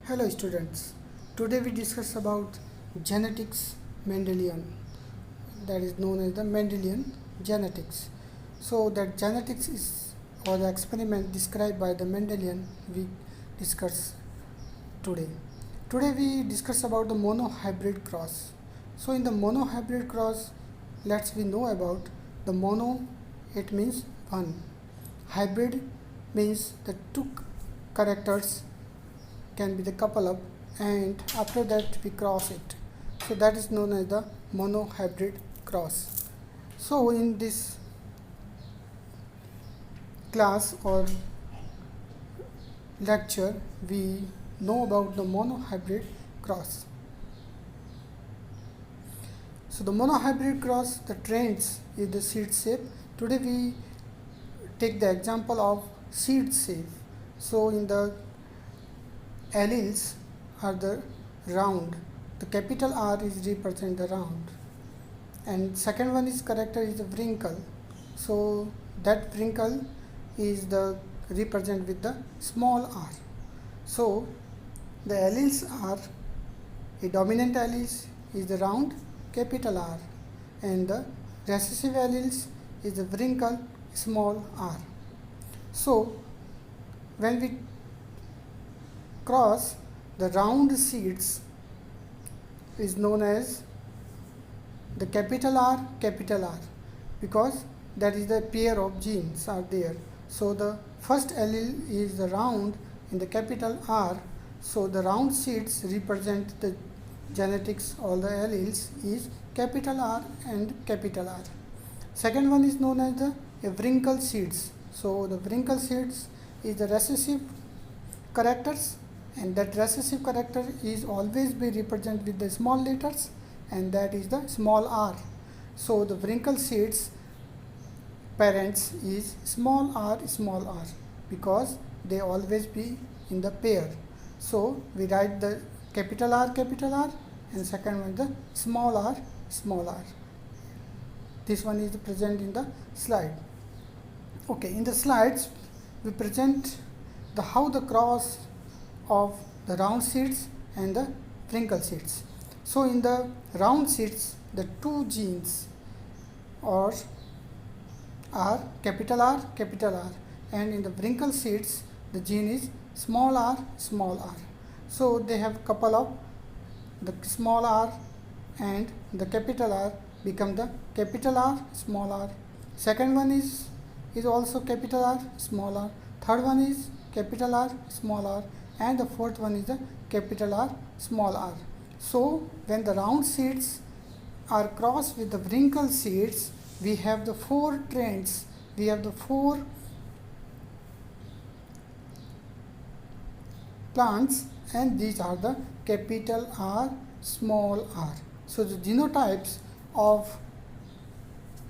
Hello students, today we discuss about genetics Mendelian, that is known as the Mendelian genetics. So that genetics is or the experiment described by the Mendelian we discuss today. Today we discuss about the monohybrid cross. So in the monohybrid cross, let's we know about the mono, it means one. Hybrid means the two characters can be the couple up, and after that we cross it, so that is known as the monohybrid cross. So in this class or lecture we know about the monohybrid cross. So the monohybrid cross, the trends is the seed shape. Today we take the example of seed shape. So in the alleles are the round, the capital R is represent the round, and second one is character is the wrinkle, so that wrinkle is the represent with the small r. So the alleles are, a dominant alleles is the round capital R, and the recessive alleles is the wrinkle small r. So when we cross the round seeds is known as the capital R because that is the pair of genes are there. So the first allele is the round in the capital R, so the round seeds represent the genetics, all the alleles is capital R and capital R. Second one is known as the wrinkle seeds. So the wrinkle seeds is the recessive characters, and that recessive character is always be represented with the small letters, and that is the small r. So the wrinkle seeds parents is small r because they always be in the pair. So we write the capital R and second one the small r. This one is present in the slide. Okay, in the slides we present the how the cross of the round seeds and the wrinkle seeds. So in the round seeds the two genes are capital R, and in the wrinkle seeds the gene is small r. So they have couple of the small r and the capital R become the capital R, small r. Second one is also capital R, small r. Third one is capital R, small r, and the fourth one is the capital R, small r. So when the round seeds are crossed with the wrinkle seeds, we have the four trends, we have the four plants, and these are the capital R, small r. So the genotypes of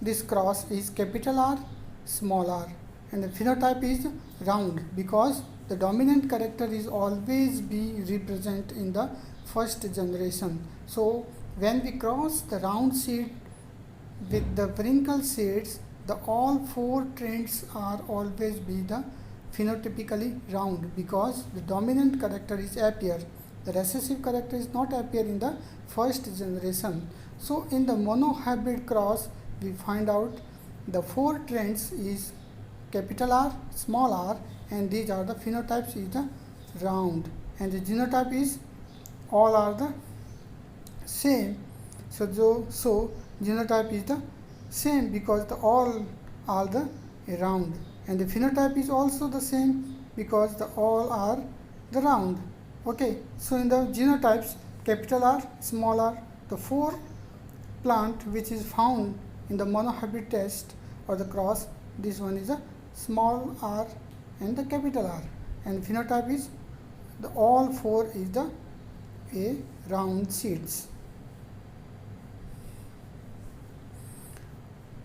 this cross is capital R, small r, and the phenotype is round because the dominant character is always be represent in the first generation. So when we cross the round seed with the wrinkle seeds, the all four trends are always be the phenotypically round because the dominant character is appear, the recessive character is not appear in the first generation. So in the monohybrid cross we find out the four trends is capital R, small r, and these are the phenotypes is the round, and the genotype is all are the same. So genotype is the same because the all are the round, and the phenotype is also the same because the all are the round. Okay, so in the genotypes capital R, small r, the four plant which is found in the monohybrid test or the cross, this one is a small r and the capital R, and phenotype is the all four is the a round seeds.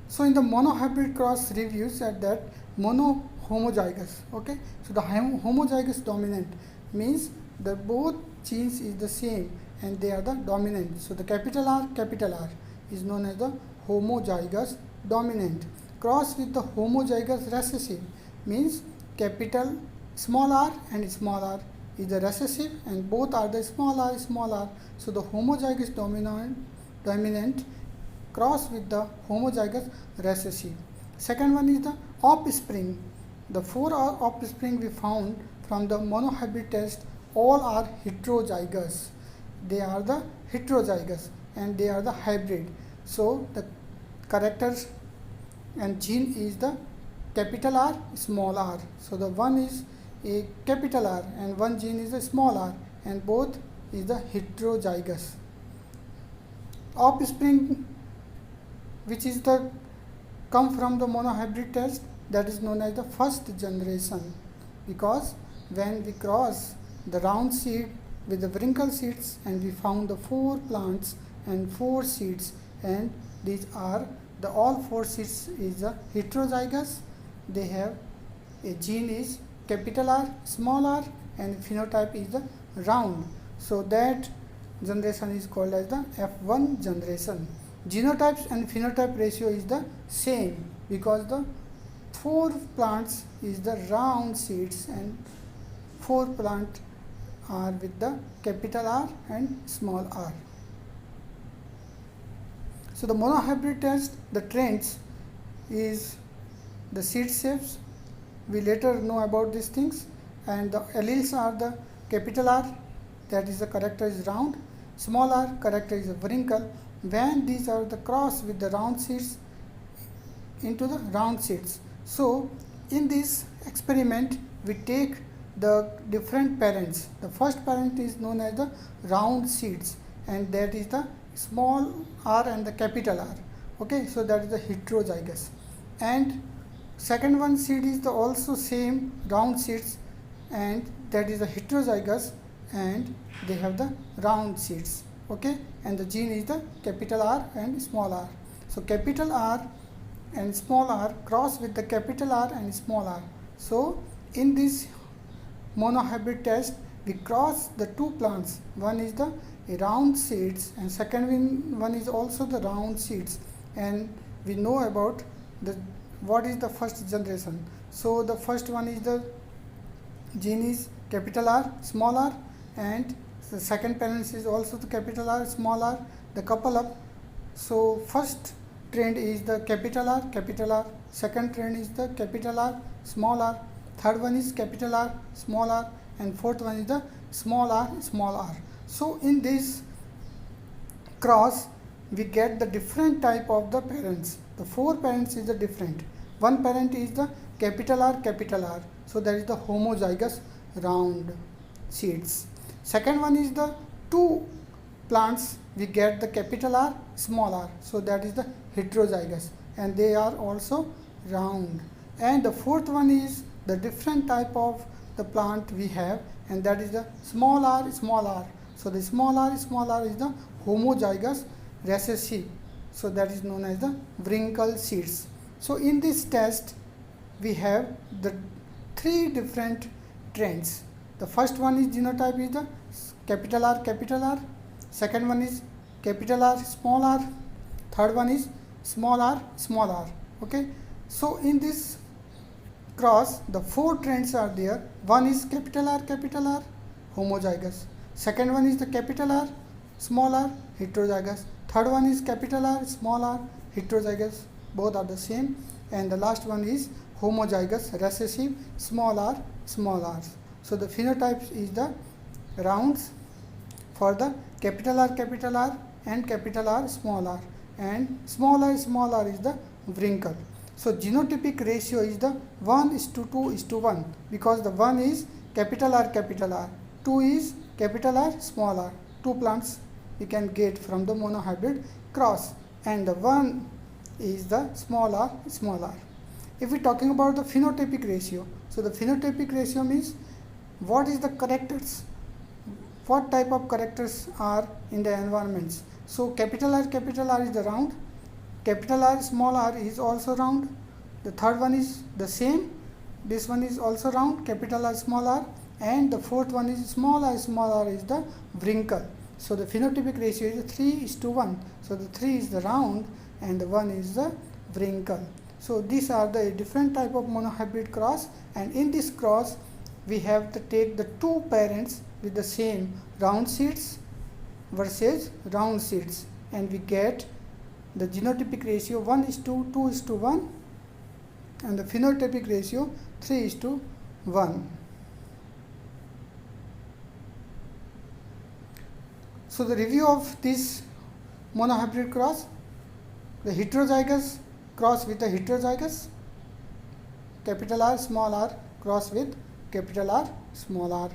So in the monohybrid cross reviews at that mono homozygous. Okay, so the homozygous dominant means the both genes is the same and they are the dominant. So the capital R is known as the homozygous dominant. Cross with the homozygous recessive means capital small r and small r is the recessive and both are the small r, small r. So the homozygous dominant cross with the homozygous recessive. Second one is the offspring. The 4 offspring we found from the monohybrid test all are heterozygous. They are the heterozygous and they are the hybrid. So the characters and gene is the capital R, small r. So the one is a capital R and one gene is a small r, and both is the heterozygous. Offspring which is the come from the monohybrid test, that is known as the first generation, because when we cross the round seed with the wrinkle seeds and we found the 4 plants and 4 seeds, and these are the all 4 seeds is the heterozygous. They have a gene is capital R, small r, and phenotype is the round. So that generation is called as the F1 generation. Genotypes and phenotype ratio is the same because the 4 plants is the round seeds and 4 plant are with the capital R and small r. So the monohybrid test, the trends is the seed shapes. We later know about these things, and the alleles are the capital R, that is the character is round, small r character is a wrinkle. When these are the cross with the round seeds into the round seeds. So in this experiment we take the different parents. The first parent is known as the round seeds, and that is the small r and the capital R. Okay, so that is the heterozygous. And second one seed is the also same round seeds, and that is the heterozygous, and they have the round seeds. Okay, and the gene is the capital R and small r. So capital R and small r cross with the capital R and small r. So in this monohybrid test we cross the 2 plants. One is the round seeds and second one is also the round seeds, and we know about the what is the first generation. So the first one is the gene is capital R, small r, and the second parent is also the capital R, small r, the couple up. So first trend is the capital R, second trend is the capital R, small r, third one is capital R, small r, and fourth one is the small r, small r. So in this cross we get the different type of the parents. The 4 parents is the different. One parent is the capital R, so that is the homozygous round seeds. Second one is the 2 plants we get the capital R, small r, so that is the heterozygous, and they are also round. And the fourth one is the different type of the plant we have, and that is the small r, small r. So the small r is the homozygous recessive, so that is known as the wrinkle seeds. So in this test we have the 3 different trends. The first one is genotype is the capital R, second one is capital R, small r, third one is small r, small r. Okay, so in this cross the 4 trends are there. One is capital R, homozygous. Second one is the capital R, small r, heterozygous. Third one is capital R, small r, heterozygous. Both are the same. And the last one is homozygous recessive, small r, small r. So the phenotypes is the rounds for the capital R and capital R, small r, and small r is the wrinkle. So genotypic ratio is the 1:2:1, because the 1 is capital R, 2 is capital R, small r. 2 plants we can get from the monohybrid cross, and the 1 is the small r, small r. If we are talking about the phenotypic ratio, so the phenotypic ratio means what is the characters, what type of characters are in the environments. So capital R is the round, capital R, small r is also round, the third one is the same, this one is also round, capital R, small r, and the fourth one is small r is the wrinkle. So the phenotypic ratio is 3:1. So the 3 is the round and the 1 is the wrinkle. So these are the different type of monohybrid cross, and in this cross we have to take the two parents with the same round seeds versus round seeds, and we get the genotypic ratio 1:2:1 and the phenotypic ratio 3:1. So the review of this monohybrid cross: the heterozygous cross with the heterozygous, capital R small r cross with capital R small r.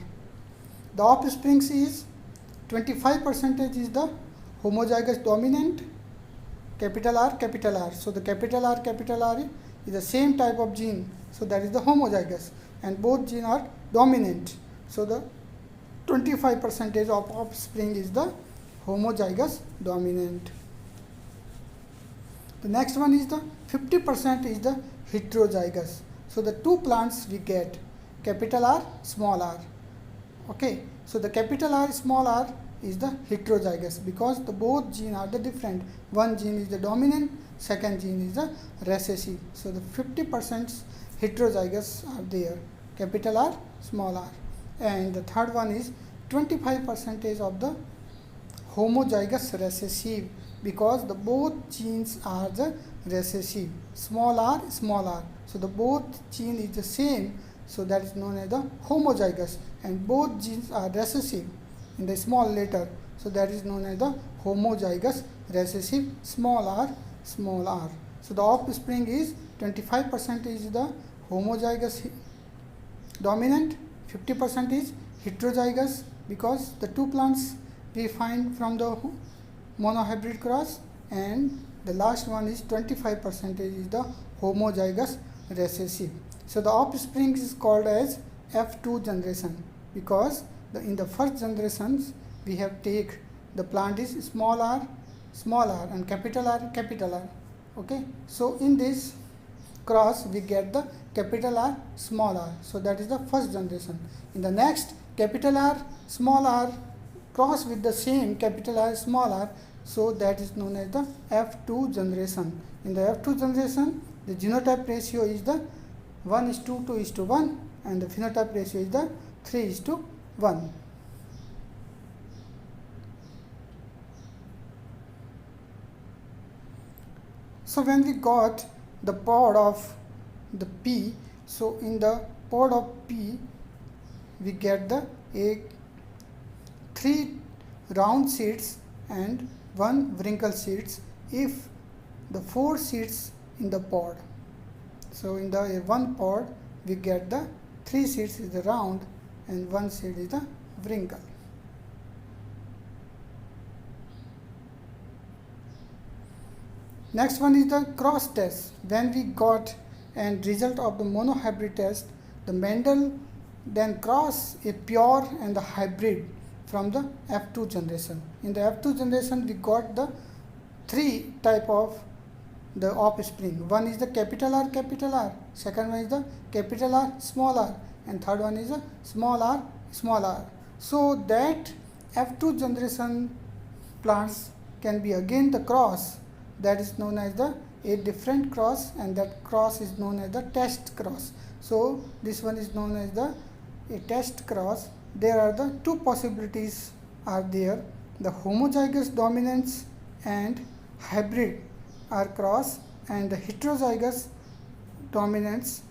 The offspring is 25% is the homozygous dominant, capital R capital R. So the capital R is the same type of gene, so that is the homozygous, and both genes are dominant. So the 25% of offspring is the homozygous dominant. The next one is the 50% is the heterozygous. So the two plants we get capital R small r. Okay, so the capital R small r is the heterozygous because the both genes are the different. One gene is the dominant, second gene is the recessive. So the 50% heterozygous are there, capital R small r. And the third one is 25% of the homozygous recessive because the both genes are the recessive, small r. So the both gene is the same, so that is known as the homozygous, and both genes are recessive in the small letter, so that is known as the homozygous recessive, small r. So the offspring is 25% is the homozygous dominant, 50% is heterozygous because the two plants we find from the monohybrid cross, and the last one is 25% is the homozygous recessive. So the offspring is called as F2 generation because in the first generations we have take the plant is small r and capital R. Okay, so in this cross we get the capital R small r, so that is the first generation. In the next, capital R small r cross with the same capital R small r, so that is known as the F2 generation. In the F2 generation, the genotype ratio is the 1:2:1 and the phenotype ratio is the 3:1. So when we got the pod of the P, so in the pod of P we get the 3 round seeds and 1 wrinkle seeds if the 4 seeds in the pod. So in the one pod we get the 3 seeds is the round and 1 seed is the wrinkle. Next one is the cross test. When we got and result of the monohybrid test, the Mendel then cross a pure and the hybrid from the F2 generation. In the F2 generation we got the 3 type of the offspring. One is the capital R, second one is the capital R small r, and third one is a small r. So that F2 generation plants can be again the cross, that is known as a different cross, and that cross is known as the test cross. So this one is known as a test cross. There are the 2 possibilities are there, the homozygous dominance and hybrid are cross, and the heterozygous dominance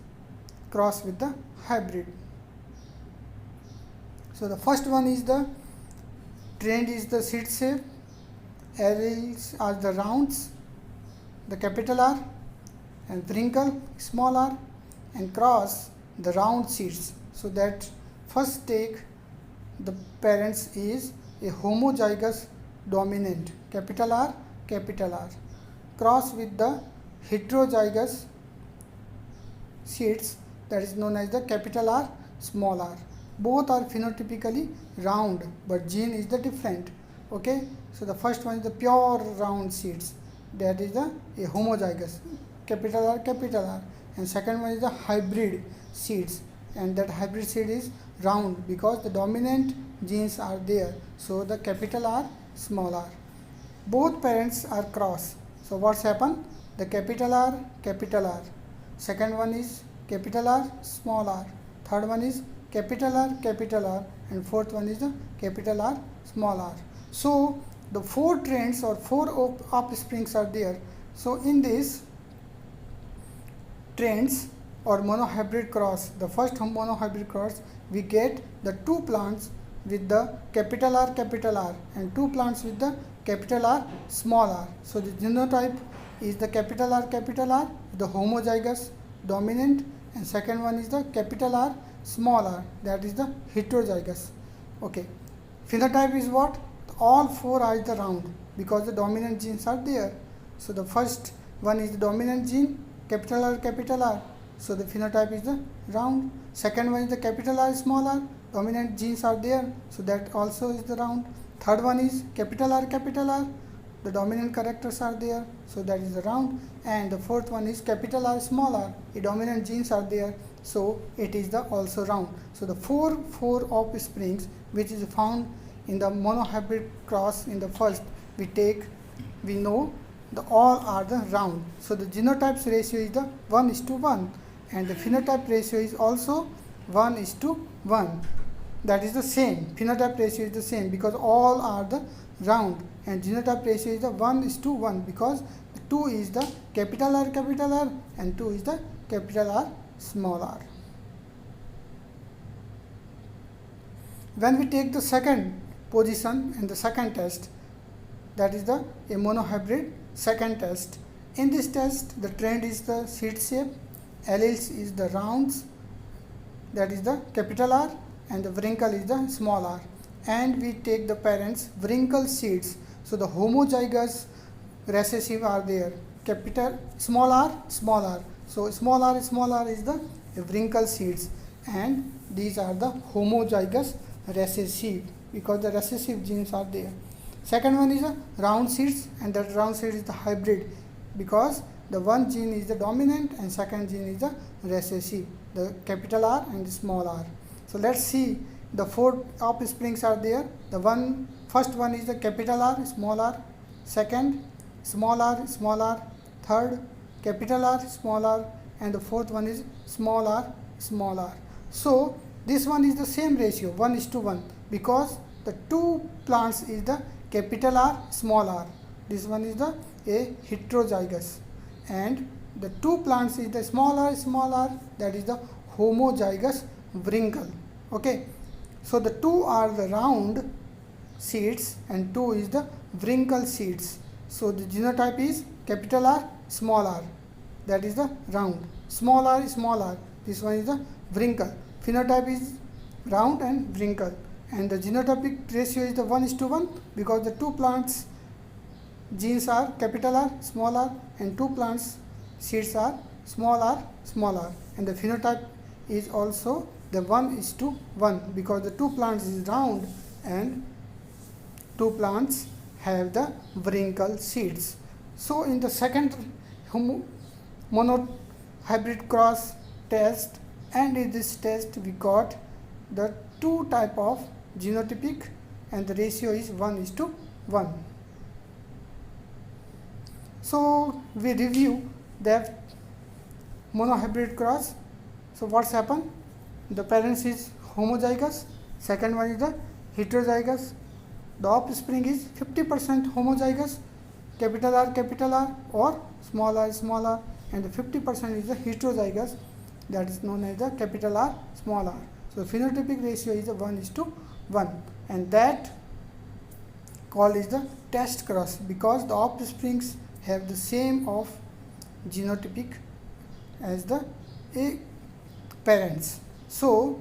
cross with the hybrid. So the first one is the trend is the seed shape, alleles are the rounds, the capital R, and wrinkle small r, and cross the round seeds. So that first take the parents is a homozygous dominant, capital R, cross with the heterozygous seeds, that is known as the capital R, small r. Both are phenotypically round, but gene is the different. Okay, so the first one is the pure round seeds, that is a homozygous, capital R, and second one is the hybrid seeds, and that hybrid seed is round because the dominant genes are there, so the capital R, small r. Both parents are cross, so what's happened, the capital R, second one is capital R, small r, third one is capital R, and fourth one is the capital R, small r. So the four trends or four offsprings are there. So in this trends or monohybrid cross, the first monohybrid cross, we get the two plants with the capital R and two plants with the capital R, small r. So the genotype is the capital R, the homozygous dominant, and second one is the capital R, small r, that is the heterozygous. Okay. Phenotype is what? All four are the round because the dominant genes are there. So the first one is the dominant gene, capital R. So the phenotype is the round. Second one is the capital R, small r, dominant genes are there, so that also is the round. Third one is capital R, the dominant characters are there, so that is the round. And the fourth one is capital R, small r, the dominant genes are there, so it is the also round. So the four offsprings which is found in the monohybrid cross in the first, we know the all are the round. So the genotypes ratio is the 1:1, and the phenotype ratio is also 1:1. That is the same. Phenotype ratio is the same because all are the round, and genotype ratio is the 1:1 because 2 is the capital R, and 2 is the capital R, small r. When we take the second position in the second test, that is the a monohybrid second test. In this test, the trend is the seed shape, alleles is the rounds, that is the capital R, and the wrinkle is the small r, and we take the parents wrinkle seeds. So the homozygous recessive are there, capital small r. So small r is the wrinkle seeds, and these are the homozygous recessive because the recessive genes are there. Second one is the round seeds, and that round seed is the hybrid because the one gene is the dominant and second gene is the recessive, the capital R and the small r. So let's see, the four offsprings are there. The first one is the capital R, small r, second small r, third capital R, small r, and the fourth one is small r. So this one is the same ratio, 1:1, because the two plants is the capital R, small r. This one is the a heterozygous, and the two plants is the small r, that is the homozygous wrinkle. Okay, so the two are the round seeds and two is the wrinkle seeds. So the genotype is capital R, small r, that is the round. Small r, this one is the wrinkle. Phenotype is round and wrinkle, and the genotypic ratio is the 1:1 because the two plants genes are capital R, small r, and two plants seeds are small r, and the phenotype is also the 1:1 because the two plants is round and two plants have the wrinkle seeds. So in the second monohybrid cross test, and in this test we got the two type of genotypic, and the ratio is 1:1. So we review that monohybrid cross. So what's happened? The parents is homozygous, second one is the heterozygous, the offspring is 50% homozygous, capital R, or small r, and the 50% is the heterozygous, that is known as the capital R, small r. So phenotypic ratio is the 1:1, and that called is the test cross because the offsprings have the same of genotypic as the parents. So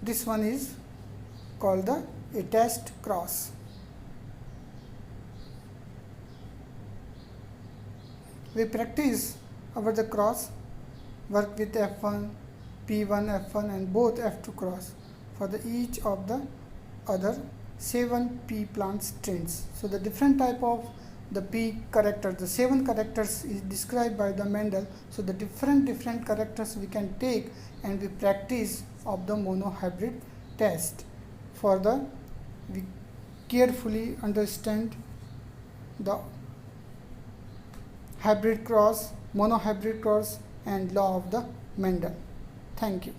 this one is called a test cross. We practice over the cross, work with F1, P1, F1 and both F2 cross for each of the other 7 P plant strains. So the different type of the P characters, the 7 characters is described by the Mendel. So the different characters we can take and we practice of the monohybrid test. For the we carefully understand the hybrid cross, monohybrid cross and law of the Mendel. Thank you.